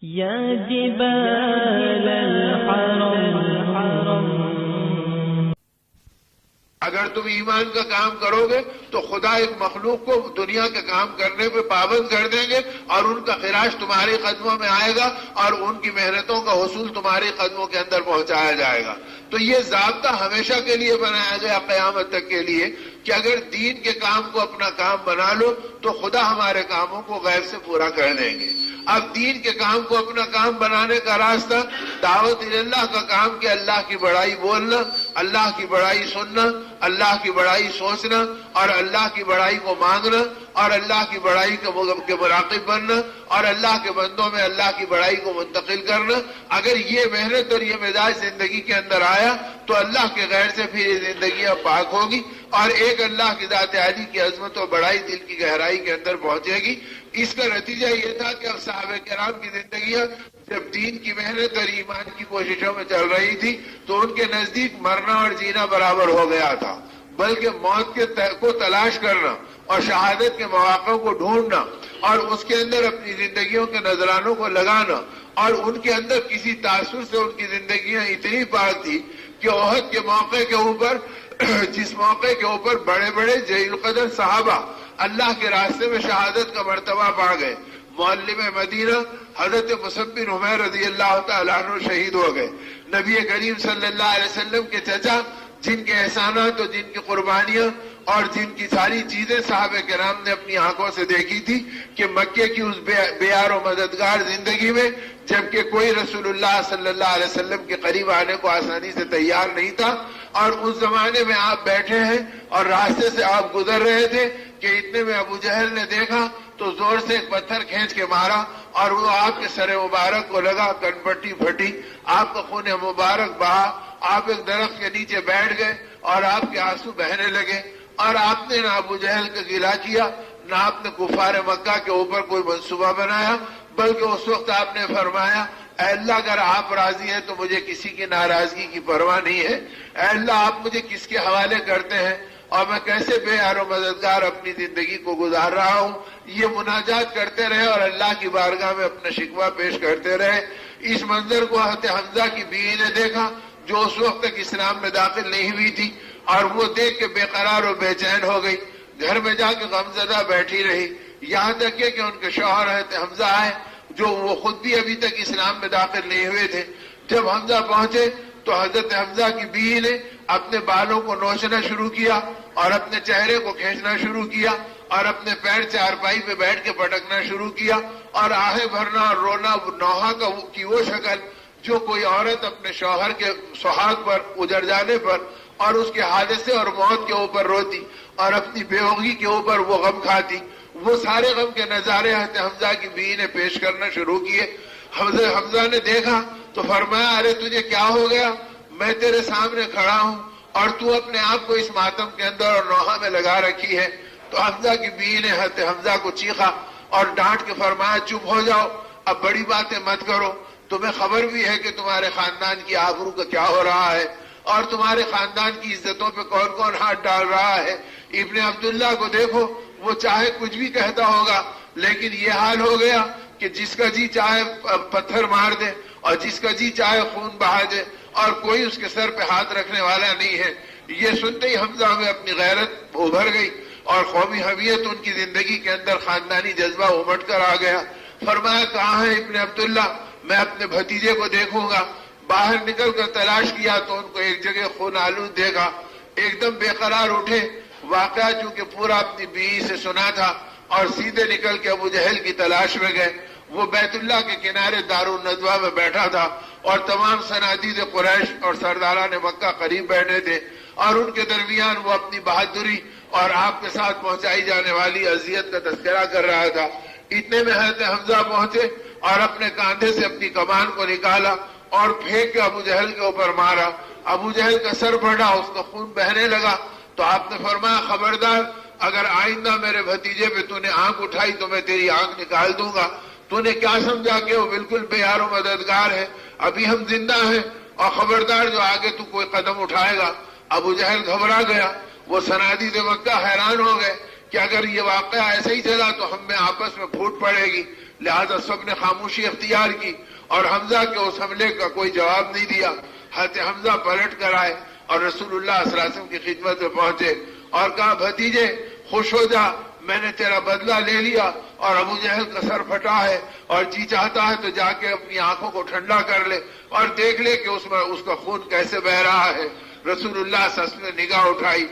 یا جبال الحرم، اگر تم ایمان کا کام کرو گے تو خدا ایک مخلوق کو دنیا کے کام کرنے پہ پابند کر دیں گے اور ان کا خراج تمہارے قدموں میں آئے گا اور ان کی محنتوں کا حصول تمہارے قدموں کے اندر پہنچایا جائے گا. تو یہ ضابطہ ہمیشہ کے لیے بنایا گیا قیامت تک کے لیے کہ اگر دین کے کام کو اپنا کام بنا لو تو خدا ہمارے کاموں کو غیب سے پورا کر دیں گے. اب دین کے کام کو اپنا کام بنانے کا راستہ دعوت اللہ کا کام کہ اللہ کی بڑائی بولنا، اللہ کی بڑائی سننا، اللہ کی بڑائی سوچنا اور اللہ کی بڑائی کو مانگنا اور اللہ کی بڑائی کے مراقب بننا اور اللہ کے بندوں میں اللہ کی بڑائی کو منتقل کرنا. اگر یہ محنت اور یہ مزاج زندگی کے اندر آیا تو اللہ کے غیر سے پھر یہ زندگیاں پاک ہوگی اور ایک اللہ کی ذات عالی کی عظمت و بڑائی دل کی گہرائی کے اندر پہنچے گی. اس کا نتیجہ یہ تھا کہ اب صحابہ کرام کی زندگیاں جب دین کی محنت اور ایمان کی کوششوں میں چل رہی تھی تو ان کے نزدیک مرنا اور جینا برابر ہو گیا تھا، بلکہ موت کو تلاش کرنا اور شہادت کے مواقع کو ڈھونڈنا اور اس کے اندر اپنی زندگیوں کے نذرانوں کو لگانا اور ان کے اندر کسی تاثر سے ان کی زندگیاں اتنی پاک تھی کہ احد کے موقع کے اوپر جس موقع کے اوپر بڑے بڑے جلیل القدر صحابہ اللہ کے راستے میں شہادت کا مرتبہ پا گئے. معلم مدینہ حضرت مصعب بن عمیر رضی اللہ تعالیٰ عنہ شہید ہو گئے. نبی کریم صلی اللہ علیہ وسلم کے چچا جن کے احسانات اور جن کی قربانیاں اور جن کی ساری چیزیں صحابہ کرام نے اپنی آنکھوں سے دیکھی تھی کہ مکے کی اس بے یار و مددگار زندگی میں جبکہ کوئی رسول اللہ صلی اللہ علیہ وسلم کے قریب آنے کو آسانی سے تیار نہیں تھا اور اس زمانے میں آپ بیٹھے ہیں اور راستے سے آپ گزر رہے تھے کہ اتنے میں ابو جہل نے دیکھا تو زور سے ایک پتھر کھینچ کے مارا اور وہ آپ کے سر مبارک کو لگا، کنپٹی پھٹی، آپ کا خون مبارک بہا، آپ ایک درخت کے نیچے بیٹھ گئے اور آپ کے آنسو بہنے لگے اور آپ نے نہ ابو جہل کا گلہ کیا نہ آپ نے کفار مکہ کے اوپر کوئی منصوبہ بنایا، بلکہ اس وقت آپ نے فرمایا اے اللہ اگر آپ راضی ہیں تو مجھے کسی کی ناراضگی کی پرواہ نہیں ہے. اے اللہ آپ مجھے کس کے حوالے کرتے ہیں اور میں کیسے بے یار و مددگار اپنی زندگی کو گزار رہا ہوں. یہ مناجات کرتے رہے اور اللہ کی بارگاہ میں اپنا شکوہ پیش کرتے رہے. اس منظر کو حضرت حمزہ کی بیوی نے دیکھا جو اس وقت تک اسلام میں داخل نہیں ہوئی تھی اور وہ دیکھ کے بے قرار و بے چین ہو گئی. گھر میں جا کے غمزدہ بیٹھی رہی یہاں تک کہ ان کے شوہر حضرت حمزہ آئے جو وہ خود بھی ابھی تک اسلام میں داخل نہیں ہوئے تھے. جب حمزہ پہنچے تو حضرت حمزہ کی بیوی نے اپنے بالوں کو نوچنا شروع کیا اور اپنے چہرے کو کھینچنا شروع کیا اور اپنے پیر چارپائی پہ بیٹھ کے پٹکنا شروع کیا اور آہیں بھرنا اور رونا نوحہ کی وہ شکل جو کوئی عورت اپنے شوہر کے سہاگ پر اجڑ جانے پر اور اس کے حادثے اور موت کے اوپر روتی اور اپنی بیوگی کے اوپر وہ غم کھاتی. وہ سارے غم کے نظارے حضرت حمزہ کی بیوی نے پیش کرنا شروع کیے. حضرت حمزہ نے دیکھا تو فرمایا ارے تجھے کیا ہو گیا؟ میں تیرے سامنے کھڑا ہوں اور تو اپنے آپ کو اس ماتم کے اندر اور نوحہ میں لگا رکھی ہے. تو حمزہ کی بیوی نے حضرت حمزہ کو چیخا اور ڈانٹ کے فرمایا چپ ہو جاؤ، اب بڑی باتیں مت کرو. تمہیں خبر بھی ہے کہ تمہارے خاندان کی آبرو کا کیا ہو رہا ہے اور تمہارے خاندان کی عزتوں پہ کون کون ہاتھ ڈال رہا ہے. ابن عبداللہ کو دیکھو، وہ چاہے کچھ بھی کہتا ہوگا لیکن یہ حال ہو گیا کہ جس کا جی چاہے پتھر مار دے اور جس کا جی چاہے خون بہا دے اور کوئی اس کے سر پہ ہاتھ رکھنے والا نہیں ہے. یہ سنتے ہی حمزہ میں اپنی غیرت ابھر گئی اور قومی حمیت ان کی زندگی کے اندر خاندانی جذبہ امٹ کر آ گیا. فرمایا کہاں ہے ابن عبداللہ؟ میں اپنے بھتیجے کو دیکھوں گا. باہر نکل کر تلاش کیا تو ان کو ایک جگہ خون آلود دیکھا. ایک دم بے قرار اٹھے، واقعہ چونکہ پورا اپنی بیوی سے سنا تھا اور سیدھے نکل کے ابو جہل کی تلاش میں گئے. وہ بیت اللہ کے کنارے دارالندوہ میں بیٹھا تھا اور تمام صنادید قریش اور سرداران مکہ قریب بیٹھے تھے اور ان کے درمیان وہ اپنی بہادری اور آپ کے ساتھ پہنچائی جانے والی اذیت کا تذکرہ کر رہا تھا. اتنے میں حضرت حمزہ پہنچے اور اپنے کاندھے سے اپنی کمان کو نکالا اور پھینک کے ابو جہل کے اوپر مارا. ابو جہل کا سر پھٹا، اس کا خون بہنے لگا. تو آپ نے فرمایا خبردار اگر آئندہ میرے بھتیجے پہ تو نے آنکھ اٹھائی تو میں تیری آنکھ نکال دوں گا. تو نے کیا سمجھا کہ وہ بالکل بے یار و مددگار ہے؟ ابھی ہم زندہ ہیں اور خبردار جو آگے تو کوئی قدم اٹھائے گا. ابو جہل گھبرا گیا. وہ صنادید مکہ حیران ہو گئے کہ اگر یہ واقعہ ایسے ہی چلا تو ہم میں آپس میں پھوٹ پڑے گی. لہذا سب نے خاموشی اختیار کی اور حمزہ کے اس حملے کا کوئی جواب نہیں دیا. حضرت حمزہ پلٹ کر آئے اور رسول اللہ صلی اللہ علیہ وسلم کی خدمت میں پہنچے اور کہا بھتیجے خوش ہو جا, میں نے تیرا بدلہ لے لیا اور ابو جہل کا سر پھٹا ہے اور جی چاہتا ہے تو جا کے اپنی آنکھوں کو ٹھنڈا کر لے اور دیکھ لے کہ اس کا خون کیسے بہ رہا ہے. رسول اللہ صلی اللہ علیہ وسلم نے نگاہ اٹھائی,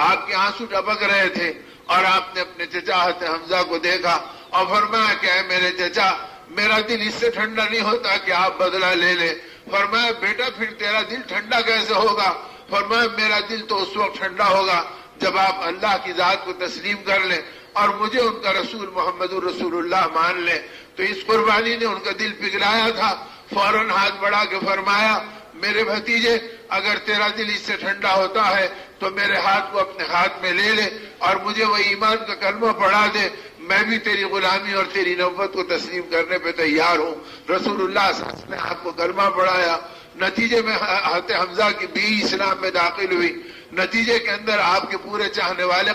آپ کے آنسو ٹپک رہے تھے اور آپ نے اپنے چچا حضرت حمزہ کو دیکھا اور فرمایا کہ اے میرے چچا, میرا دل اس سے ٹھنڈا نہیں ہوتا کہ آپ بدلہ لے لیں. فرمایا بیٹا پھر تیرا دل ٹھنڈا کیسے ہوگا؟ فرمایا میرا دل تو اس وقت ٹھنڈا ہوگا جب آپ اللہ کی ذات کو تسلیم کر لیں اور مجھے ان کا رسول محمد الرسول اللہ مان لیں. تو اس قربانی نے ان کا دل پگھلایا تھا. فوراً ہاتھ بڑھا کے فرمایا میرے بھتیجے, اگر تیرا دل اس سے ٹھنڈا ہوتا ہے تو میرے ہاتھ کو اپنے ہاتھ میں لے لے اور مجھے وہ ایمان کا کلمہ پڑھا دے, میں بھی تیری غلامی اور تیری نبوت کو تسلیم کرنے پہ تیار ہوں. رسول اللہ صلی اللہ علیہ وسلم نے آپ کو کلمہ پڑھایا. نتیجے میں حضرت حمزہ کی بیوی اسلام میں داخل ہوئی. نتیجے کے اندر آپ کے پورے چاہنے والے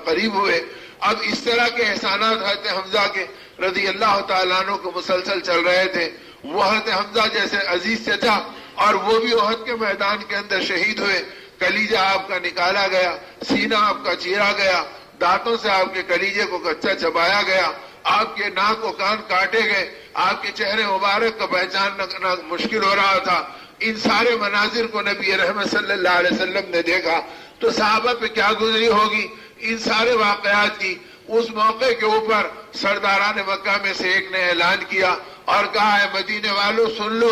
قریب ہوئے. اب اس طرح کے احسانات حضرت حمزہ کے رضی اللہ تعالیٰ عنہ کو مسلسل چل رہے تھے. وہ حضرت حمزہ جیسے عزیز چچا, اور وہ بھی احد کے میدان کے اندر شہید ہوئے. کلیجہ آپ کا نکالا گیا, سینہ آپ کا چیرا گیا, دانتوں سے آپ کے کلیجے کو کچا چبایا گیا, آپ کے ناک و کان کاٹے گئے, آپ کے چہرے مبارک کا پہچاننا مشکل ہو رہا تھا. ان سارے مناظر کو نبی رحمت صلی اللہ علیہ وسلم نے دیکھا تو صحابہ پہ کیا گزری ہوگی ان سارے واقعات کی. اس موقع کے اوپر سرداران مکہ میں سے ایک نے اعلان کیا اور کہا ہے مدینے والوں سن لو,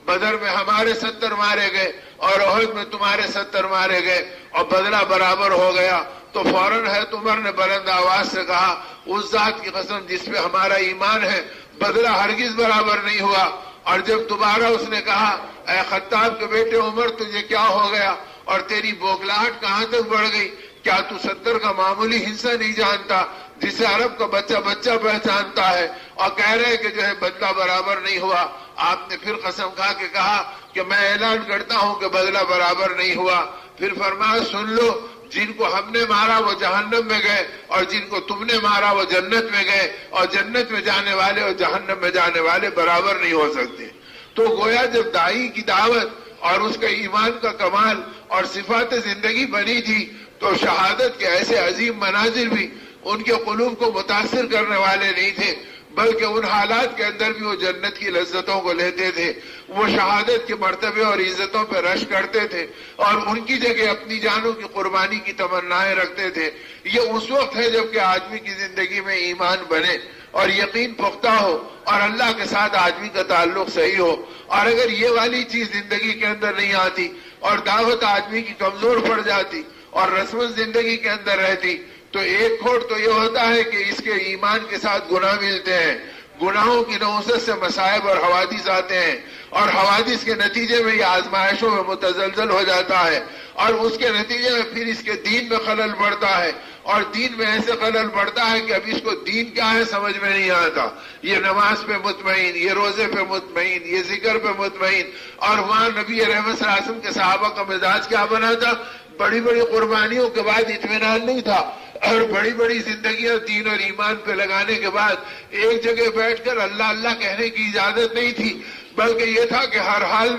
بدر میں ہمارے 70 مارے گئے اور احد میں تمہارے 70 مارے گئے اور بدلہ برابر ہو گیا. تو فوراً حضرت عمر نے بلند آواز سے کہا اس ذات کی قسم جس پہ ہمارا ایمان ہے بدلہ ہرگز برابر نہیں ہوا. اور جب دوبارہ اس نے کہا اے خطاب کے بیٹے عمر تجھے کیا ہو گیا اور تیری بوکھلاہٹ کہاں تک بڑھ گئی؟ کیا تو 70 کا معمولی حصہ نہیں جانتا جسے عرب کا بچہ بچہ پہچانتا ہے اور کہہ رہے کہ جو ہے بدلہ برابر نہیں ہوا. آپ نے پھر قسم کھا کے کہا کہ میں اعلان کرتا ہوں کہ بدلہ برابر نہیں ہوا. پھر فرمایا سن لو, جن کو ہم نے مارا وہ جہنم میں گئے اور جن کو تم نے مارا وہ جنت میں گئے, اور جنت میں جانے والے اور جہنم میں جانے والے برابر نہیں ہو سکتے. تو گویا جب داعی کی دعوت اور اس کا ایمان کا کمال اور صفات زندگی بنی تھی تو شہادت کے ایسے عظیم مناظر بھی ان کے قلوب کو متاثر کرنے والے نہیں تھے, بلکہ ان حالات کے اندر بھی وہ جنت کی لذتوں کو لیتے تھے. وہ شہادت کے مرتبے اور عزتوں پہ رش کرتے تھے اور ان کی جگہ اپنی جانوں کی قربانی کی تمنائیں رکھتے تھے. یہ اس وقت ہے جب کہ آدمی کی زندگی میں ایمان بنے اور یقین پختہ ہو اور اللہ کے ساتھ آدمی کا تعلق صحیح ہو. اور اگر یہ والی چیز زندگی کے اندر نہیں آتی اور دعوت آدمی کی کمزور پڑ جاتی اور رسم زندگی کے اندر رہتی تو ایک کھوٹ تو یہ ہوتا ہے کہ اس کے ایمان کے ساتھ گناہ ملتے ہیں, گناہوں کی نحوست سے مصائب اور حوادث آتے ہیں اور حوادث کے نتیجے میں یہ آزمائشوں میں متزلزل ہو جاتا ہے اور اس کے نتیجے میں پھر اس کے دین میں خلل پڑتا ہے اور دین میں ایسے خلل پڑتا ہے کہ اب اس کو دین کیا ہے سمجھ میں نہیں آتا. یہ نماز پہ مطمئن, یہ روزے پہ مطمئن, یہ ذکر پہ مطمئن. اور وہاں نبی رحمت صلی اللہ علیہ وسلم کے صحابہ کا مزاج کیا بنا تھا؟ بڑی بڑی قربانیوں کے بعد اطمینان نہیں تھا اور بڑی بڑی زندگیاں دین اور ایمان پہ لگانے کے بعد ایک جگہ بیٹھ کر اللہ اللہ کہنے کی اجازت نہیں تھی, بلکہ یہ تھا کہ ہر حال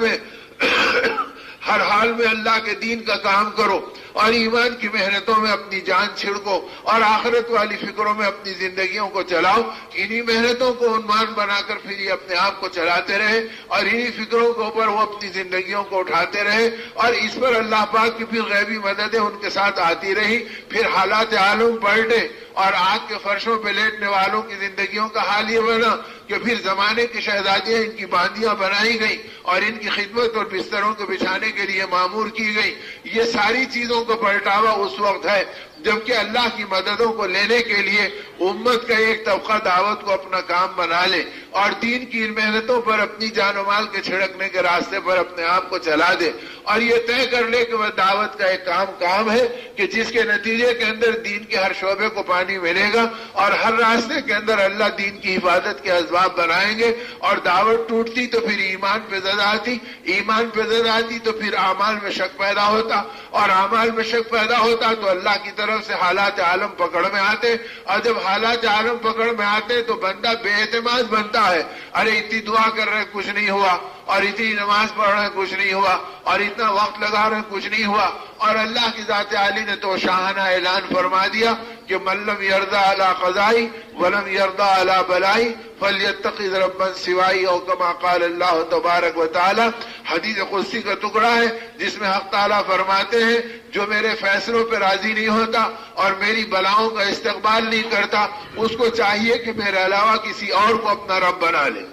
میں اللہ کے دین کا کام کرو اور ایمان کی محنتوں میں اپنی جان چھڑکو اور آخرت والی فکروں میں اپنی زندگیوں کو چلاؤ. انہی محنتوں کو عنوان بنا کر پھر یہ اپنے آپ کو چلاتے رہے اور انہی فکروں کے اوپر وہ اپنی زندگیوں کو اٹھاتے رہے اور اس پر اللہ پاک کی پھر غیبی مددیں ان کے ساتھ آتی رہی. پھر حالات عالم پلٹے اور آگ کے فرشوں پہ لیٹنے والوں کی زندگیوں کا حال یہ بنا کہ پھر زمانے کی شہزادیاں ان کی باندیاں بنائی گئی اور ان کی خدمت اور بستروں کے بچھانے کے لیے معمور کی گئی. یہ ساری چیزوں کو پلٹاوا اس وقت ہے جبکہ اللہ کی مددوں کو لینے کے لیے امت کا ایک طبقہ دعوت کو اپنا کام بنا لے اور دین کی ان محنتوں پر اپنی جان و مال کے چھڑکنے کے راستے پر اپنے آپ کو چلا دے اور یہ طے کر لے کہ وہ دعوت کا ایک کام ہے کہ جس کے نتیجے کے اندر دین کے ہر شعبے کو پانی ملے گا اور ہر راستے کے اندر اللہ دین کی حفاظت کے اسباب بنائیں گے. اور دعوت ٹوٹتی تو پھر ایمان پہ زد آتی, ایمان پہ زد آتی تو پھر اعمال میں شک پیدا ہوتا اور اعمال میں شک پیدا ہوتا تو اللہ کی طرف طرف سے حالات عالم پکڑ میں آتے، اور جب حالات عالم پکڑ میں آتے تو بندہ بے اعتماد بنتا ہے. ارے اتنی دعا کر رہے کچھ نہیں ہوا، اور اتنی نماز پڑھ رہے کچھ نہیں ہوا، اور اتنا وقت لگا رہے کچھ نہیں ہوا. اور اللہ کی ذات عالی نے تو شاہانہ اعلان فرما دیا کہ من لم یرضى علی قضائی ولم یرضى علی بلائی فلیتخذ ربا سوائی، او کما قال اللہ تبارک و تعالی. حدیث قدسی کا ٹکڑا ہے جس میں حق تعالیٰ فرماتے ہیں جو میرے فیصلوں پہ راضی نہیں ہوتا اور میری بلاؤں کا استقبال نہیں کرتا، اس کو چاہیے کہ میرے علاوہ کسی اور کو اپنا رب بنا لے.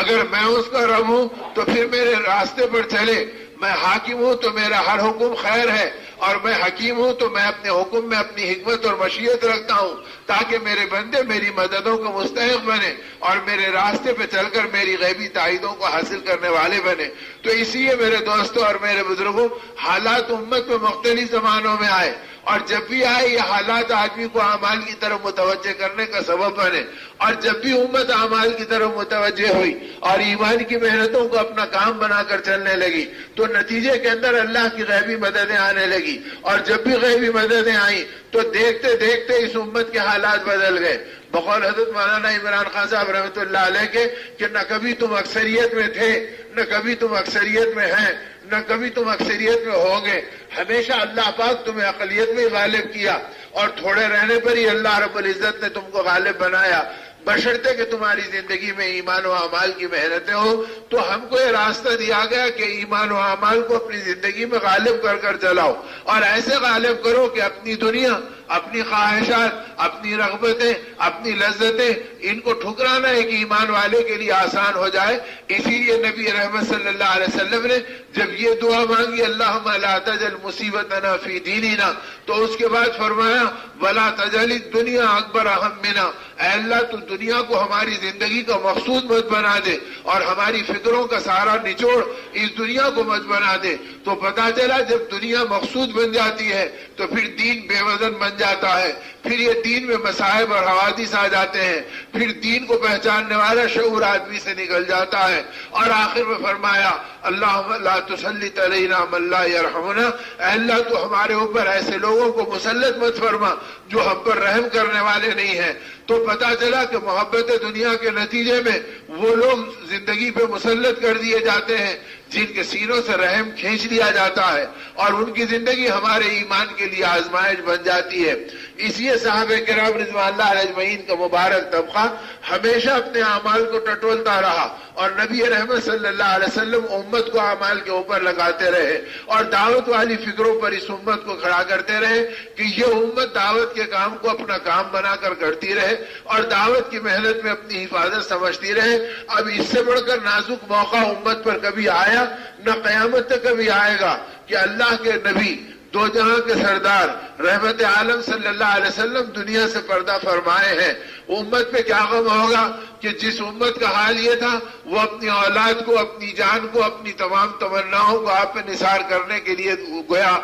اگر میں اس کا رب ہوں تو پھر میرے راستے پر چلے. میں حاکم ہوں تو میرا ہر حکم خیر ہے، اور میں حکیم ہوں تو میں اپنے حکم میں اپنی حکمت اور مشیت رکھتا ہوں تاکہ میرے بندے میری مددوں کا مستحق بنے اور میرے راستے پہ چل کر میری غیبی تائیدوں کو حاصل کرنے والے بنے. تو اسی لیے میرے دوستوں اور میرے بزرگوں، حالات امت میں مختلف زمانوں میں آئے، اور جب بھی آئے یہ حالات آدمی کو اعمال کی طرف متوجہ کرنے کا سبب بنے. اور جب بھی امت اعمال کی طرف متوجہ ہوئی اور ایمان کی محنتوں کو اپنا کام بنا کر چلنے لگی تو نتیجے کے اندر اللہ کی غیبی مددیں آنے لگی. اور جب بھی غیبی مددیں آئیں تو دیکھتے دیکھتے اس امت کے حالات بدل گئے. بقول حضرت مولانا عمران خان صاحب رحمۃ اللہ علیہ کے کہ نہ کبھی تم اکثریت میں تھے، نہ کبھی تم اکثریت میں ہیں، نہ کبھی تم اکثریت میں ہوں گے. ہمیشہ اللہ پاک تمہیں اقلیت میں غالب کیا، اور تھوڑے رہنے پر ہی اللہ رب العزت نے تم کو غالب بنایا، بشرطے کہ تمہاری زندگی میں ایمان و اعمال کی محنتیں ہو. تو ہم کو یہ راستہ دیا گیا کہ ایمان و اعمال کو اپنی زندگی میں غالب کر کر چلاؤ، اور ایسے غالب کرو کہ اپنی دنیا، اپنی خواہشات، اپنی رغبتیں، اپنی لذتیں، ان کو ٹھکرانا ایک ایمان والے کے لیے آسان ہو جائے. اسی لیے نبی رحمت صلی اللہ علیہ وسلم نے جب یہ دعا مانگی اللہم لا تجعل مصیبتنا فی دیننا، تو اس کے بعد فرمایا ولا تجعل الدنیا اکبر ہمنا، اے اللہ تو دنیا کو ہماری زندگی کا مقصود مت بنا دے، اور ہماری فکروں کا سارا نچوڑ اس دنیا کو مت بنا دے. تو پتا چلا جب دنیا مقصود بن جاتی ہے تو پھر دین بے وزن بن جاتا ہے، پھر یہ دین میں مصائب اور حوادث آ جاتے ہیں، پھر دین کو پہچاننے والا شعور آدمی سے نکل جاتا ہے. اور آخر میں فرمایا اللہم لا تسلط علینا من لا یرحمنا، اے اللہ تو ہمارے اوپر ایسے لوگوں کو مسلط مت فرما جو ہم پر رحم کرنے والے نہیں ہیں. تو پتا چلا کہ محبت دنیا کے نتیجے میں وہ لوگ زندگی پہ مسلط کر دیے جاتے ہیں جن کے سینوں سے رحم کھینچ لیا جاتا ہے، اور ان کی زندگی ہمارے ایمان کے لیے آزمائش بن جاتی ہے. اس لیے صحابہ کرام رضوان اللہ علیہ اجمعین کا مبارک طبقہ ہمیشہ اپنے اعمال کو ٹٹولتا رہا، اور نبی رحمت صلی اللہ علیہ وسلم امت کو اعمال کے اوپر لگاتے رہے، اور دعوت والی فکروں پر اس امت کو کھڑا کرتے رہے کہ یہ امت دعوت کے کام کو اپنا کام بنا کر کرتی رہے، اور دعوت کی محنت میں اپنی حفاظت سمجھتی رہے. اب اس سے بڑھ کر نازک موقع امت پر کبھی آیا نہ قیامت تک کبھی آئے گا کہ اللہ کے نبی، دو جہاں کے سردار، رحمت عالم صلی اللہ علیہ وسلم دنیا سے پردہ فرمائے ہیں. امت پہ کیا غم ہوگا کہ جس امت کا حال یہ تھا وہ اپنی اولاد کو، اپنی جان کو، اپنی تمام تمناؤں کو آپ پہ نثار کرنے کے لیے گویا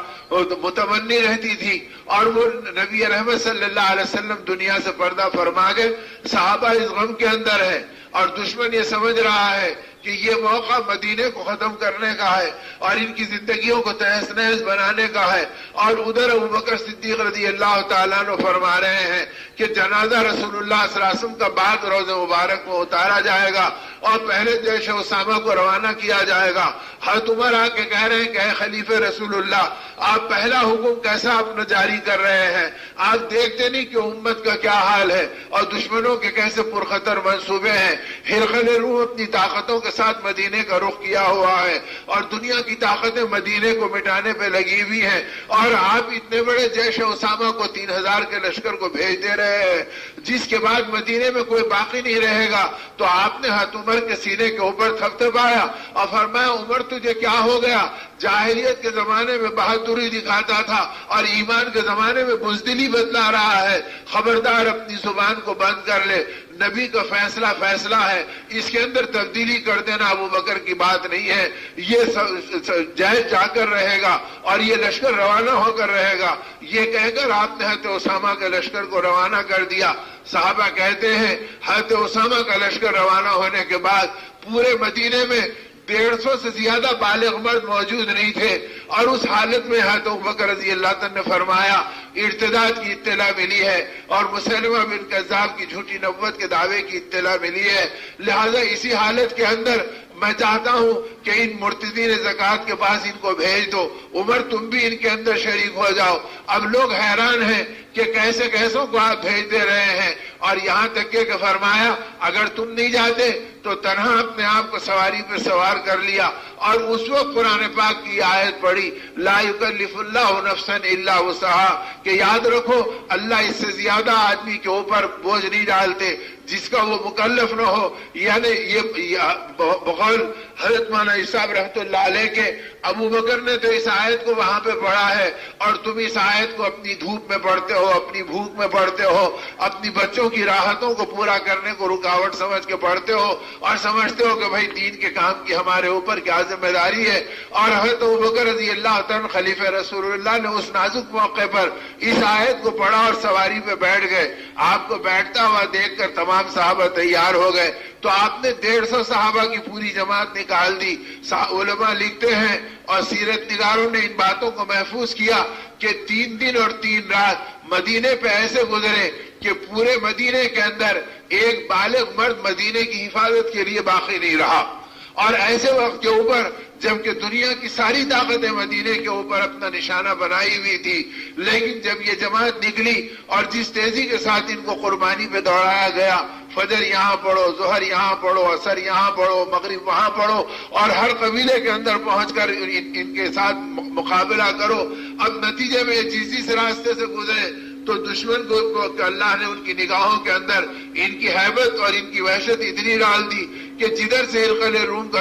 متمنی رہتی تھی، اور وہ نبی رحمت صلی اللہ علیہ وسلم دنیا سے پردہ فرما گئے. صحابہ اس غم کے اندر ہے، اور دشمن یہ سمجھ رہا ہے کہ یہ موقع مدینے کو ختم کرنے کا ہے اور ان کی زندگیوں کو تہس نہس بنانے کا ہے. اور ادھر ابوبکر صدیق رضی اللہ تعالیٰ عنہ فرما رہے ہیں کہ جنازہ رسول اللہ صلی اللہ علیہ وسلم کا بعد روز مبارک میں اتارا جائے گا، اور پہلے جیش اسامہ کو روانہ کیا جائے گا. حضرت عمر آ کے کہہ رہے ہیں کہ اے خلیفہ رسول اللہ، آپ پہلا حکم کیسا اپنا جاری کر رہے ہیں؟ آپ دیکھتے نہیں کہ امت کا کیا حال ہے اور دشمنوں کے کیسے پرخطر منصوبے ہیں. ہرقل روم اپنی طاقتوں کے ساتھ مدینے کا رخ کیا ہوا ہے، اور دنیا کی طاقتیں مدینے کو مٹانے پہ لگی ہوئی ہیں، اور آپ اتنے بڑے جیش اسامہ کو 3000 کے لشکر کو بھیج دے رہے ہیں جس کے بعد مدینے میں کوئی باقی نہیں رہے گا. تو آپ نے حضرت عمر کے سینے کے اوپر تھپتھپایا اور فرمایا عمر تجھے کیا ہو گیا؟ جاہلیت کے زمانے میں بہادری دکھاتا تھا اور ایمان کے زمانے میں بزدلی بتلا رہا ہے. خبردار اپنی زبان کو بند کر لے. نبی کا فیصلہ فیصلہ ہے، اس کے اندر تبدیلی کر دینا ابو بکر کی بات نہیں ہے. یہ جائز جا کر رہے گا اور یہ لشکر روانہ ہو کر رہے گا. یہ کہہ کر آپ نے حضرت اسامہ کے لشکر کو روانہ کر دیا. صحابہ کہتے ہیں حضرت اسامہ کا لشکر روانہ ہونے کے بعد پورے مدینے میں 150 سے زیادہ بالغ مرد موجود نہیں تھے، اور اس حالت میں حضرت ابوبکر رضی اللہ عنہ نے فرمایا ارتداد کی اطلاع ملی ہے اور مسلمہ بن کذاب کی جھوٹی نبوت کے دعوے کی اطلاع ملی ہے. لہذا اسی حالت کے اندر میں چاہتا ہوں کہ ان مرتدین زکوٰۃ کے پاس ان کو بھیج دو. عمر تم بھی ان کے اندر شریک ہو جاؤ. اب لوگ حیران ہیں کہ کیسے کیسوں کو آپ بھیج دے رہے ہیں، اور یہاں تک کہ فرمایا اگر تم نہیں جاتے تو تنہا اپنے آپ کو سواری پہ سوار کر لیا. اور اس وقت قرآن پاک کی آیت پڑھی لا یکلف اللہ نفسا الا وسعها، کہ یاد رکھو اللہ اس سے زیادہ آدمی کے اوپر بوجھ نہیں ڈالتے جس کا وہ مکلف نہ ہو. یعنی یہ بقول حضرت مولانا صاحب رحمۃ اللہ علیہ کے ابو بکر نے تو اس آیت کو وہاں پہ پڑھا ہے، اور تم اس آیت کو اپنی دھوپ میں پڑھتے ہو، اپنی بھوک میں پڑھتے ہو، اپنی بچوں کی راحتوں کو پورا کرنے کو رکاوٹ سمجھ کے پڑھتے ہو، اور سمجھتے ہو کہ بھائی دین کے کام کی ہمارے اوپر کیا ذمہ داری ہے. اور حضرت ابو بکر رضی اللہ تعالیٰ خلیفہ رسول اللہ نے اس نازک موقع پر اس آیت کو پڑھا اور سواری پہ بیٹھ گئے. آپ کو بیٹھتا ہوا دیکھ کر تمام صحابہ تیار ہو گئے، تو آپ نے 150 صحابہ کی پوری جماعت نکال دی. علماء لکھتے ہیں اور سیرت نگاروں نے ان باتوں کو محفوظ کیا کہ 3 دن اور 3 رات مدینے پہ ایسے گزرے کہ پورے مدینے کے اندر ایک بالغ مرد مدینے کی حفاظت کے لیے باقی نہیں رہا. اور ایسے وقت کے اوپر جبکہ دنیا کی ساری طاقتیں مدینے کے اوپر اپنا نشانہ بنائی ہوئی تھی، لیکن جب یہ جماعت نکلی اور جس تیزی کے ساتھ ان کو قربانی پہ دوڑایا گیا، فجر یہاں پڑھو، ظہر یہاں پڑھو، عصر یہاں پڑھو، مغرب وہاں پڑھو، اور ہر قبیلے کے اندر پہنچ کر ان کے ساتھ مقابلہ کرو. اب نتیجے میں جس راستے سے گزرے تو دشمن کو اللہ نے ان کی نگاہوں کے اندر ان کی ہیبت اور ان کی وحشت اتنی ڈال دی کہ جدھر سے ہرقل روم کا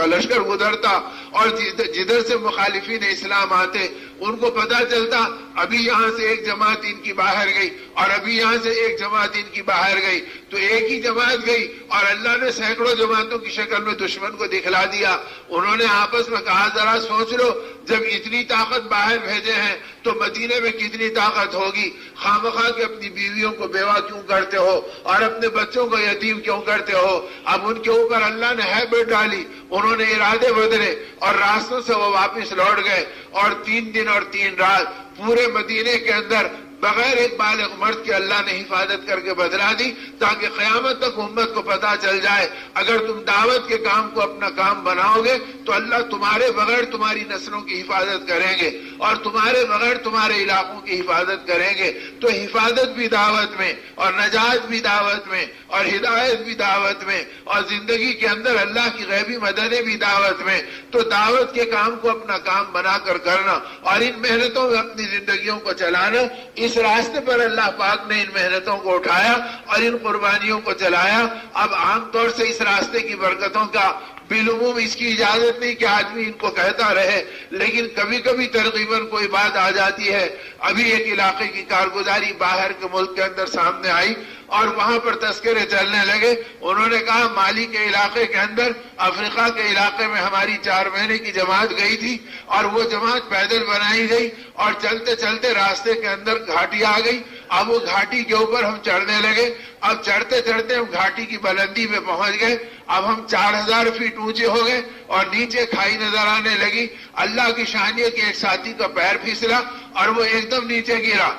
لشکر گزرتا اور جدھر سے مخالفین اسلام آتے ان کو پتا چلتا ابھی یہاں سے ایک جماعت ان کی باہر گئی اور ابھی یہاں سے ایک جماعت ان کی باہر گئی، تو ایک ہی جماعت گئی اور اللہ نے سینکڑوں جماعتوں کی شکل میں دشمن کو دکھلا دیا. انہوں نے آپس میں کہا ذرا سوچ لو، جب اتنی طاقت باہر بھیجے ہیں تو مدینے میں کتنی طاقت ہوگی. خامخواہ کے اپنی بیویوں کو بیوہ کیوں کرتے ہو اور اپنے بچوں کو یتیم کیوں کرتے ہو؟ اب ان کے اوپر اللہ نے ہیبت ڈالی، انہوں نے ارادے بدلے اور راستوں سے وہ واپس لوٹ گئے. اور 3 دن اور 3 رات پورے مدینے کے اندر بغیر ایک بالغ مرد کے اللہ نے حفاظت کر کے بدلا دی، تاکہ قیامت تک امت کو پتا چل جائے اگر تم دعوت کے کام کو اپنا کام بناؤ گے تو اللہ تمہارے بغیر تمہاری نسلوں کی حفاظت کریں گے اور تمہارے بغیر تمہارے علاقوں کی حفاظت کریں گے. تو حفاظت بھی دعوت میں اور نجات بھی دعوت میں اور ہدایت بھی دعوت میں اور زندگی کے اندر اللہ کی غیبی مددیں بھی دعوت میں. تو دعوت کے کام کو اپنا کام بنا کر کرنا اور ان محنتوں میں اپنی زندگیوں کو چلانا، اس راستے پر اللہ پاک نے ان محنتوں کو اٹھایا اور ان قربانیوں کو چلایا. اب عام طور سے اس راستے کی برکتوں کا بالعموم اس کی اجازت نہیں کہ آدمی ان کو کہتا رہے، لیکن کبھی کبھی ترغیباً کوئی بات آ جاتی ہے. ابھی ایک علاقے کی کارگزاری باہر کے ملک کے اندر سامنے آئی اور وہاں پر تذکرے چلنے لگے. انہوں نے کہا مالی کے علاقے کے اندر، افریقہ کے علاقے میں ہماری 4 مہینے کی جماعت گئی تھی اور وہ جماعت پیدل بنائی گئی اور چلتے چلتے راستے کے اندر گھاٹی آ گئی. اب وہ گھاٹی کے اوپر ہم چڑھنے لگے. اب چڑھتے چڑھتے ہم گھاٹی کی بلندی پہ پہنچ گئے. اب ہم 4000 فیٹ اونچے ہو گئے اور نیچے کھائی نظر آنے لگی. اللہ کی شان یہ کہ ایک ساتھی کا پیر پھسلا اور وہ ایک دم نیچے گرا.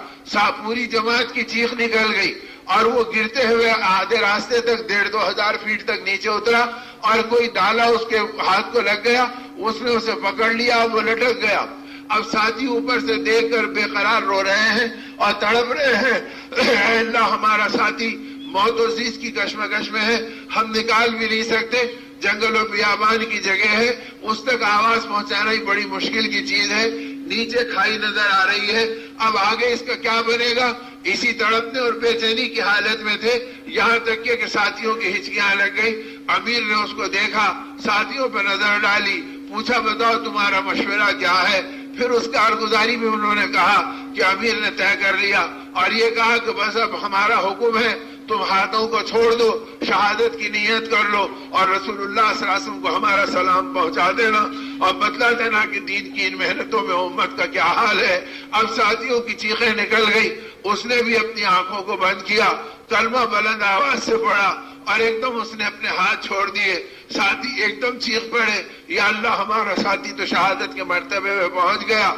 پوری جماعت کی چیخ نکل گئی اور وہ گرتے ہوئے آدھے راستے تک 1500 فیٹ تک نیچے اترا اور کوئی ڈالا اس کے ہاتھ کو لگ گیا، اس نے اسے پکڑ لیا اور وہ لٹک گیا. اب ساتھی اوپر سے دیکھ کر بے قرار رو رہے ہیں اور تڑپ رہے ہیں، اے اللہ ہمارا ساتھی موت و زیست کی کشمکش میں ہے، ہم نکال بھی نہیں سکتے، جنگل و بیابان کی جگہ ہے، اس تک آواز پہنچانا ہی بڑی مشکل کی چیز ہے. نیچے کھائی نظر آ رہی ہے، اب آگے اس کا کیا بنے گا؟ اسی تڑپنے اور بے چینی کی حالت میں تھے، یہاں تک کہ ساتھیوں کی ہچکیاں لگ گئی. امیر نے اس کو دیکھا، ساتھیوں پہ نظر ڈالی، پوچھا بتاؤ تمہارا مشورہ کیا ہے؟ پھر اس کارگزاری میں انہوں نے کہا کہ امیر نے طے کر لیا اور یہ کہا کہ بس اب ہمارا حکم ہے، تم ہاتھوں کو چھوڑ دو، شہادت کی نیت کر لو اور رسول اللہ صلی اللہ علیہ وسلم کو ہمارا سلام پہنچا دینا اور بتلا دینا کہ دین کی ان محنتوں میں امت کا کیا حال ہے. اب ساتھیوں کی چیخیں نکل گئی، اس نے بھی اپنی آنکھوں کو بند کیا، کلمہ بلند آواز سے پڑھا اور ایک دم اس نے اپنے ہاتھ چھوڑ دیے. ساتھی ایک دم چیخ پڑے، یا اللہ ہمارا ساتھی تو شہادت کے مرتبے میں پہنچ گیا.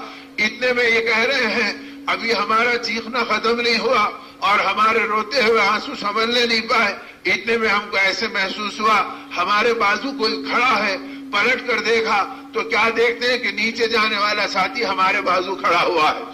اتنے میں یہ کہہ رہے ہیں ابھی ہمارا چیخنا ختم نہیں ہوا اور ہمارے روتے ہوئے آنسو سنبھلنے نہیں پائے، اتنے میں ہم کو ایسے محسوس ہوا ہمارے بازو کوئی کھڑا ہے، پلٹ کر دیکھا تو کیا دیکھتے ہیں کہ نیچے جانے والا ساتھی ہمارے بازو کھڑا ہوا ہے۔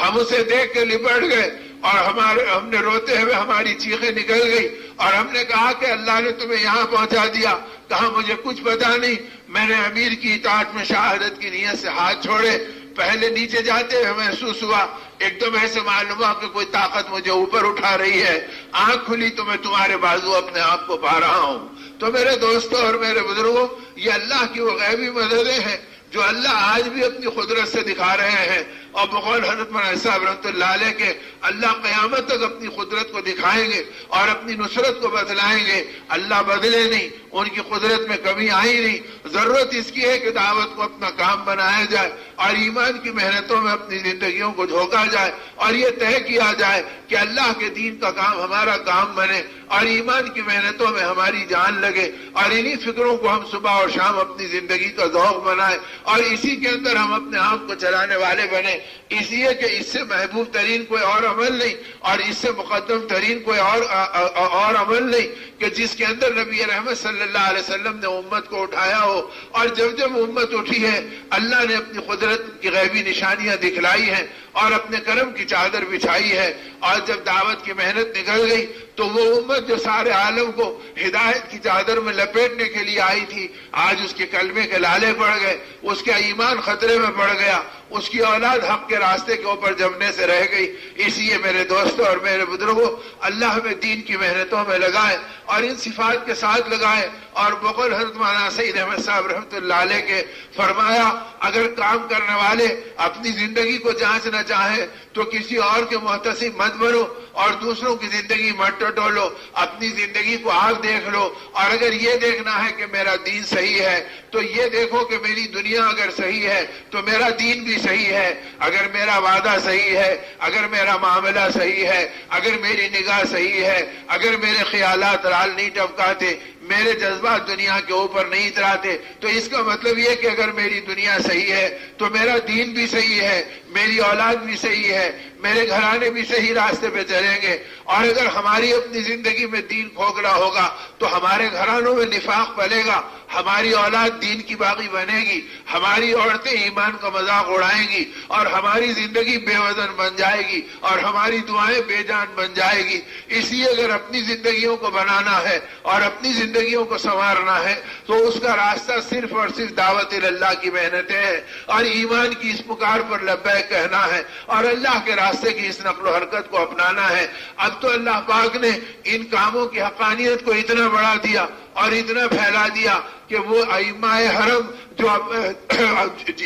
ہم اسے دیکھ کے لپٹ گئے اور ہم نے روتے ہوئے ہماری چیخیں نکل گئی اور ہم نے کہا کہ اللہ نے تمہیں یہاں پہنچا دیا۔ کہا مجھے کچھ پتا نہیں، میں نے امیر کی اطاعت میں شہادت کی نیت سے ہاتھ چھوڑے، پہلے نیچے جاتے ہوئے محسوس ہوا، ایک دم ایسے معلوم ہوا کہ کوئی طاقت مجھے اوپر اٹھا رہی ہے، آنکھ کھلی تو میں تمہارے بازو اپنے آپ کو پا رہا ہوں۔ تو میرے دوستوں اور میرے بزرگوں، یہ اللہ کی وہ غیبی مددیں ہیں جو اللہ آج بھی اپنی قدرت سے دکھا رہے ہیں، اور بقول حضرت مولانا صاحب رحمۃ اللہ علیہ کے اللہ قیامت تک اپنی قدرت کو دکھائیں گے اور اپنی نصرت کو بتلائیں گے۔ اللہ بدلے نہیں، ان کی قدرت میں کمی آئی نہیں۔ ضرورت اس کی ہے کہ دعوت کو اپنا کام بنایا جائے اور ایمان کی محنتوں میں اپنی زندگیوں کو جھونکا جائے اور یہ طے کیا جائے کہ اللہ کے دین کا کام ہمارا کام بنے اور ایمان کی محنتوں میں ہماری جان لگے، اور انہی فکروں کو ہم صبح اور شام اپنی زندگی کا ذوق بنائیں اور اسی کے اندر ہم اپنے آپ کو چلانے والے بنے۔ اس لیے کہ اس سے محبوب ترین کوئی اور عمل نہیں اور اس سے مقدم ترین کوئی اور عمل نہیں کہ جس کے اندر نبی رحمت صلی اللہ علیہ وسلم نے امت کو اٹھایا ہو، اور جب جب امت اٹھی ہے اللہ نے اپنی قدرت کی غیبی نشانیاں دکھلائی ہیں اور اپنے کرم کی چادر بچھائی ہے، اور جب دعوت کی محنت نکل گئی تو وہ امت جو سارے عالم کو ہدایت کی چادر میں لپیٹنے کے لیے آئی تھی، آج اس کے کلمے کے لالے پڑ گئے، اس کا ایمان خطرے میں پڑ گیا، اس کی اولاد حق کے راستے کے اوپر جمنے سے رہ گئی۔ اس لیے میرے دوستوں اور میرے بزرگوں، اللہ میں دین کی محنتوں میں لگائے اور ان صفات کے ساتھ لگائے، اور بقول حضرت مولانا سید احمد صاحب رحمۃ اللہ علیہ کے فرمایا اگر کام کرنے والے اپنی زندگی کو جانچنا چاہیں تو کسی اور کے محتسب مت بنو اور دوسروں کی زندگی مت ٹٹولو، اپنی زندگی کو آپ دیکھ لو، اور اگر یہ دیکھنا ہے کہ میرا دین صحیح ہے تو یہ دیکھو کہ میری دنیا اگر صحیح ہے تو میرا دین بھی صحیح ہے، اگر میرا وعدہ صحیح ہے، اگر میرا معاملہ صحیح ہے، اگر میری نگاہ صحیح ہے، اگر میرے خیالات رال نہیں ٹپکاتے، میرے جذبات دنیا کے اوپر نہیں اتراتے، تو اس کا مطلب یہ کہ اگر میری دنیا صحیح ہے تو میرا دین بھی صحیح ہے، میری اولاد بھی صحیح ہے، میرے گھرانے بھی صحیح راستے پہ چلیں گے۔ اور اگر ہماری اپنی زندگی میں دین کھوکھلا ہوگا تو ہمارے گھرانوں میں نفاق پلے گا، ہماری اولاد دین کی باغی بنے گی، ہماری عورتیں ایمان کا مذاق اڑائیں گی، اور ہماری زندگی بے وزن بن جائے گی اور ہماری دعائیں بے جان بن جائے گی۔ اس لیے اگر اپنی زندگیوں کو بنانا ہے اور اپنی زندگیوں کو سنوارنا ہے تو اس کا راستہ صرف اور صرف دعوت اللہ کی محنتیں ہیں اور ایمان کی اس پکار پر لبیک کہنا ہے اور اللہ کے راستے کی اس نقل و حرکت کو اپنانا ہے۔ اب تو اللہ پاک نے ان کاموں کی حقانیت کو اتنا بڑھا دیا اور اتنا پھیلا دیا کہ وہ ائمہ حرم جو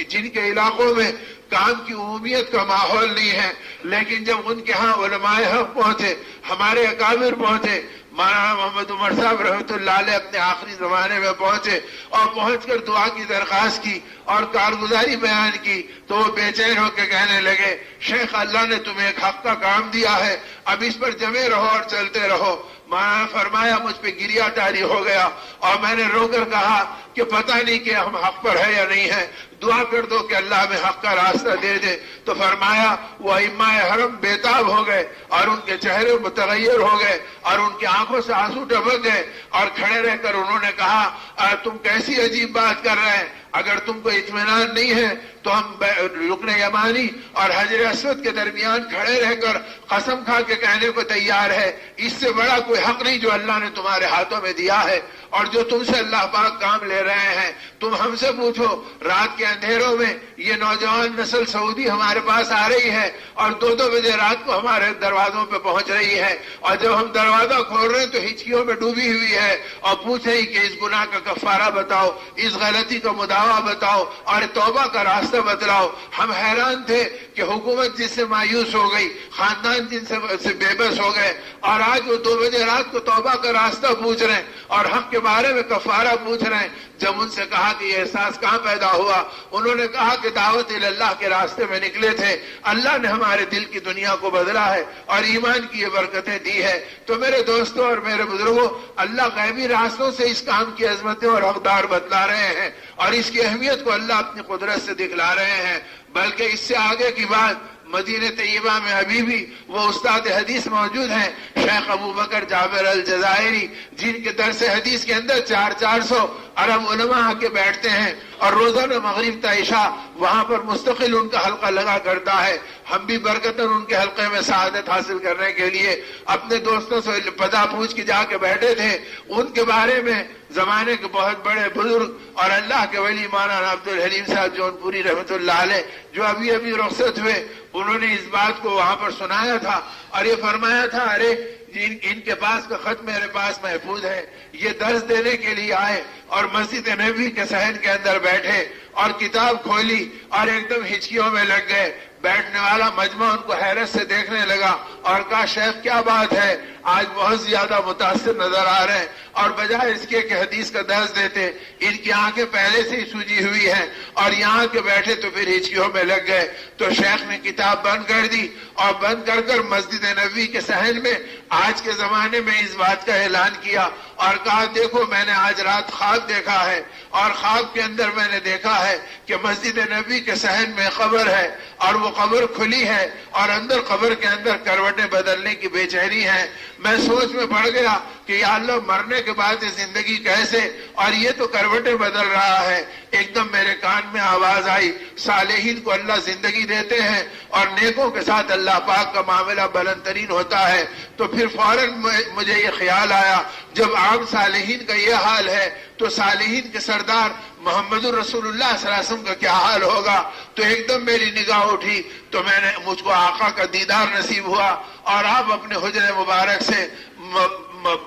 جن کے علاقوں میں کام کی عمومیت کا ماحول نہیں ہے، لیکن جب ان کے ہاں علماء حق پہنچے، ہمارے اکابر پہنچے، مولانا محمد عمر صاحب رحمۃ اللہ علیہ اپنے آخری زمانے میں پہنچے اور پہنچ کر دعا کی درخواست کی اور کارگزاری بیان کی تو وہ بے چین ہو کے کہنے لگے شیخ اللہ نے تمہیں ایک حق کا کام دیا ہے، اب اس پر جمے رہو اور چلتے رہو۔ مولانا نے فرمایا مجھ پہ گریا طاری ہو گیا اور میں نے رو کر کہا کہ پتہ نہیں کہ ہم حق پر ہے یا نہیں ہے، دعا کر دو کہ اللہ ہمیں حق کا راستہ دے دے۔ تو فرمایا وہ ائمہ حرم بےتاب ہو گئے اور ان کے چہرے متغیر ہو گئے اور ان کی آنکھوں سے آنسو ٹپک گئے اور کھڑے رہ کر انہوں نے کہا تم کیسی عجیب بات کر رہے ہیں، اگر تم کو اطمینان نہیں ہے تو ہم رکن یمانی اور حجر اسود کے درمیان کھڑے رہ کر قسم کھا کے کہنے کو تیار ہے اس سے بڑا کوئی حق نہیں جو اللہ نے تمہارے ہاتھوں میں دیا ہے اور جو تم سے اللہ پاک کام لے رہے ہیں۔ تم ہم سے پوچھو، رات کے اندھیروں میں یہ نوجوان نسل سعودی ہمارے پاس آ رہی ہے اور 2-2 بجے رات کو ہمارے دروازوں پہ پہنچ رہی ہے، اور جب ہم دروازہ کھول رہے ہیں تو ہچکیوں میں ڈوبی ہوئی ہے اور پوچھ رہی کہ اس گناہ کا کفارہ بتاؤ، اس غلطی کا مداوع بتاؤ اور توبہ کا راستہ بتلاؤ۔ ہم حیران تھے کہ حکومت جس سے مایوس ہو گئی، خاندان جن سے بے بس ہو گئے، اور آج وہ 2 بجے رات کو توبہ کا راستہ پوچھ رہے ہیں اور حق کے بارے میں کفارہ پوچھ رہے ہیں۔ جب ان سے کہا کہ یہ احساس کہاں پیدا ہوا، انہوں نے کہا کہ دعوت اللہ کے راستے میں نکلے تھے، اللہ نے ہمارے دل کی دنیا کو بدلا ہے اور ایمان کی یہ برکتیں دی ہے۔ تو میرے دوستوں اور میرے بزرگوں، اللہ غیبی راستوں سے اس کام کی عظمتیں اور اقدار بتلا رہے ہیں اور اس کی اہمیت کو اللہ اپنی قدرت سے دکھلا رہے ہیں۔ بلکہ اس سے آگے کی بات، مدینہ طیبہ میں ابھی بھی وہ استاد حدیث موجود ہیں، شیخ ابو بکر جابر الجزائری، جن کے درس حدیث کے اندر 400 عرب علماء آ کے بیٹھتے ہیں اور روزانہ مغرب تا عشاء وہاں پر مستقل ان کا حلقہ لگا کرتا ہے۔ ہم بھی برکتاً ان کے حلقے میں سعادت حاصل کرنے کے لیے اپنے دوستوں سے پتہ پوچھ کے جا کے بیٹھے تھے۔ ان کے بارے میں زمانے کے بہت بڑے بزرگ اور اللہ کے ولی مولانا عبد الحلیم صاحب جون پوری رحمۃ اللہ علیہ، جو ابھی ابھی رخصت ہوئے، انہوں نے اس بات کو وہاں پر سنایا تھا اور یہ فرمایا تھا، ارے ان کے پاس کا خط میرے پاس محفوظ ہے، یہ درس دینے کے لیے آئے اور مسجد نبوی کے صحن کے اندر بیٹھے اور کتاب کھولی اور ایک دم ہچکیوں میں لگ گئے۔ بیٹھنے والا مجمع ان کو حیرت سے دیکھنے لگا اور کہا، شیخ کیا بات ہے، آج بہت زیادہ متاثر نظر آ رہے ہیں، اور بجائے اس کے کہ حدیث کا درس دیتے، ان کی آنکھیں پہلے سے ہی سوجی ہوئی ہیں اور یہاں کے بیٹھے تو پھر ہچکیوں میں لگ گئے۔ تو شیخ نے کتاب بند کر دی اور بند کر کر مسجد نبوی کے صحن میں آج کے زمانے میں اس بات کا اعلان کیا اور کہا، دیکھو میں نے آج رات خواب دیکھا ہے اور خواب کے اندر میں نے دیکھا ہے کہ مسجد نبوی کے صحن میں قبر ہے اور وہ قبر کھلی ہے اور اندر قبر کے اندر کروٹیں بدلنے کی بے چینی ہے۔ میں سوچ میں پڑ گیا کہ یا اللہ، مرنے کے بعد زندگی کیسے، اور یہ تو کروٹیں بدل رہا ہے۔ ایک دم میرے کان میں آواز آئی، صالحین کو اللہ زندگی دیتے ہیں اور نیکوں کے ساتھ اللہ پاک کا معاملہ بلند ترین ہوتا ہے۔ تو پھر فوراً مجھے یہ خیال آیا، جب عام صالحین کا یہ حال ہے تو صالحین کے سردار محمد الرسول اللہ صلی اللہ علیہ وسلم کا کیا حال ہوگا۔ تو ایک دم میری نگاہ اٹھی تو مجھ کو آقا کا دیدار نصیب ہوا اور آپ اپنے حجرے مبارک سے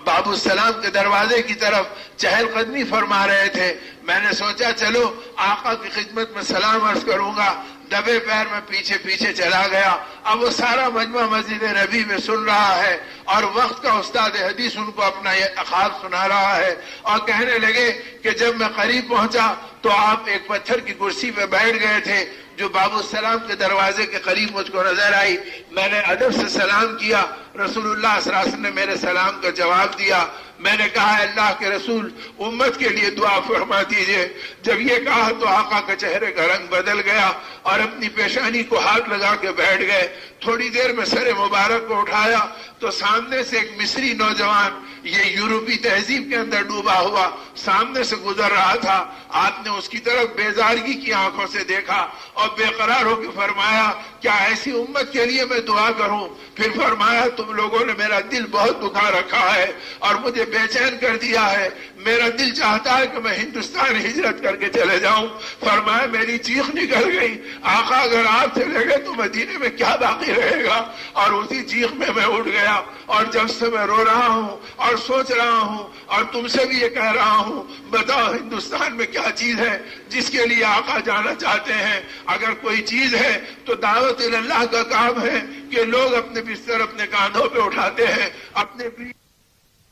باب السلام کے دروازے کی طرف چہل قدمی فرما رہے تھے۔ میں نے سوچا چلو آقا کی خدمت میں سلام عرض کروں گا، دبے پیر میں پیچھے پیچھے چلا گیا۔ اب وہ سارا مجمع مسجد نبی میں سن رہا ہے اور وقت کا استاد حدیث ان کو اپنا یہ خواب سنا رہا ہے اور کہنے لگے کہ جب میں قریب پہنچا تو آپ ایک پتھر کی کرسی پہ بیٹھ گئے تھے جو باب السلام کے دروازے کے قریب مجھ کو نظر آئی۔ میں نے ادب سے سلام کیا، رسول اللہ صلی اللہ علیہ وسلم نے میرے سلام کا جواب دیا۔ میں نے کہا، اللہ کے رسول امت کے لیے دعا فرما دیجئے۔ جب یہ کہا تو آقا کے چہرے کا رنگ بدل گیا اور اپنی پیشانی کو ہاتھ لگا کے بیٹھ گئے۔ تھوڑی دیر میں سر مبارک کو اٹھایا تو سامنے سے ایک مصری نوجوان، یہ یورپی تہذیب کے اندر ڈوبا ہوا، سامنے سے گزر رہا تھا۔ آپ نے اس کی طرف بیزارگی کی آنکھوں سے دیکھا اور بے قرار ہو کے فرمایا، کیا ایسی امت کے لیے میں دعا کروں؟ پھر فرمایا، تم لوگوں نے میرا دل بہت دکھا رکھا ہے اور مجھے بے چین کر دیا ہے، میرا دل چاہتا ہے کہ میں ہندوستان ہجرت کر کے چلے جاؤں۔ فرمایا، میری چیخ نکل گئی، آقا اگر آپ چلے گئے تو مدینے میں کیا باقی رہے گا؟ اور اسی چیخ میں اٹھ گیا اور جب سے میں رو رہا ہوں اور سوچ رہا ہوں اور تم سے بھی یہ کہہ رہا ہوں، بتاؤ ہندوستان میں کیا چیز ہے جس کے لیے آقا جانا چاہتے ہیں؟ اگر کوئی چیز ہے تو دعوت اللہ کا کام ہے کہ لوگ اپنے بستر اپنے کاندھوں پہ اٹھاتے ہیں، اپنے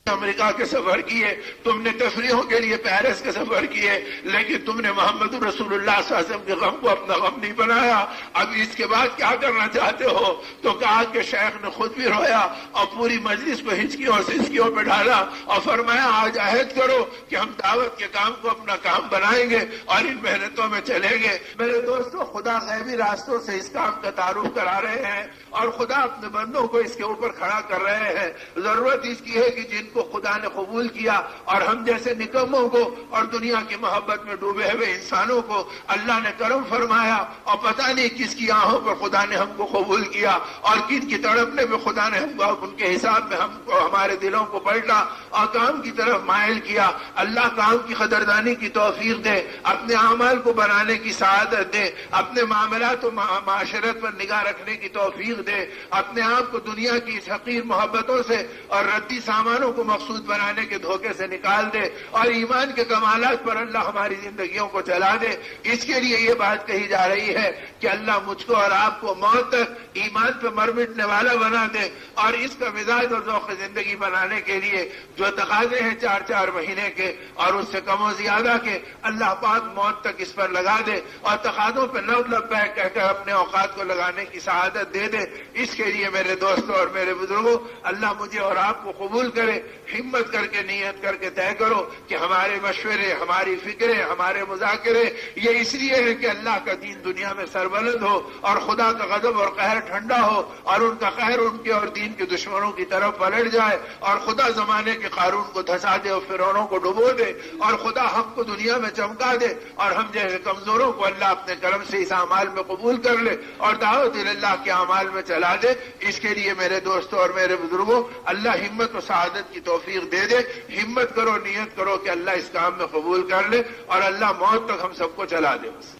امریکہ کے سفر کیے، تم نے تفریحوں کے لیے پیرس کے سفر کیے، لیکن تم نے محمد رسول اللہ صلی اللہ علیہ وسلم کے غم کو اپنا غم نہیں بنایا۔ اب اس کے بعد کیا کرنا چاہتے ہو؟ تو کہا کہ شیخ نے خود بھی رویا اور پوری مجلس کو ہچکیوں اور سسکیوں پہ ڈالا اور فرمایا، آج عہد کرو کہ ہم دعوت کے کام کو اپنا کام بنائیں گے اور ان محنتوں میں چلیں گے۔ میرے دوستو، خدا غیبی راستوں سے اس کام کا تعارف کرا رہے ہیں اور خدا اپنے بندوں کو اس کے اوپر کھڑا کر رہے ہیں۔ ضرورت اس کی ہے کہ جن کو خدا نے قبول کیا اور ہم جیسے نکموں کو اور دنیا کی محبت میں ڈوبے ہوئے انسانوں کو اللہ نے کرم فرمایا اور پتہ نہیں کس کی آہوں پر خدا نے ہم کو قبول کیا اور کن کی تڑپنے میں خدا نے ہم کو ان کے حساب میں ہم کو ہمارے دلوں کو پلٹا اور کام کی طرف مائل کیا۔ اللہ کام کی قدردانی کی توفیق دے، اپنے اعمال کو بنانے کی سعادت دے، اپنے معاملات و معاشرت پر نگاہ رکھنے کی توفیق دے، اپنے آپ کو دنیا کی اس حقیر محبتوں سے اور ردی سامانوں کو مقصود بنانے کے دھوکے سے نکال دے اور ایمان کے کمالات پر اللہ ہماری زندگیوں کو چلا دے. اس کے لیے یہ بات کہی جا رہی ہے کہ اللہ مجھ کو اور آپ کو موت تک ایمان پہ مر مٹنے والا بنا دے اور اس کا مزاج اور ذوق زندگی بنانے کے لیے جو تقاضے ہیں 4 مہینے کے اور اس سے کم و زیادہ کے اللہ پاک موت تک اس پر لگا دے اور تقاضوں پہ لبیک کہہ کر اپنے اوقات کو لگانے کی سعادت دے دے. اس کے لیے میرے دوستوں اور میرے بزرگوں اللہ مجھے اور آپ کو قبول کرے. ہمت کر کے نیت کر کے طے کرو کہ ہمارے مشورے ہماری فکریں ہمارے مذاکرے یہ اس لیے ہے کہ اللہ کا دین دنیا میں سربلند ہو اور خدا کا غضب اور قہر ٹھنڈا ہو اور ان کا قہر ان کے اور دین کے دشمنوں کی طرف پلٹ جائے اور خدا زمانے کے قارون کو دھسا دے اور فرعونوں کو ڈبو دے اور خدا حق کو دنیا میں چمکا دے اور ہم جیسے کمزوروں کو اللہ اپنے کرم سے اس اعمال میں قبول کر لے اور دعوت اللہ کے اعمال میں چلا دے. اس کے لیے میرے دوستوں اور میرے بزرگوں اللہ ہمت و سعادت کی توفیق دے دے. ہمت کرو نیت کرو کہ اللہ اس کام میں قبول کر لے اور اللہ موت تک ہم سب کو چلا دے. بس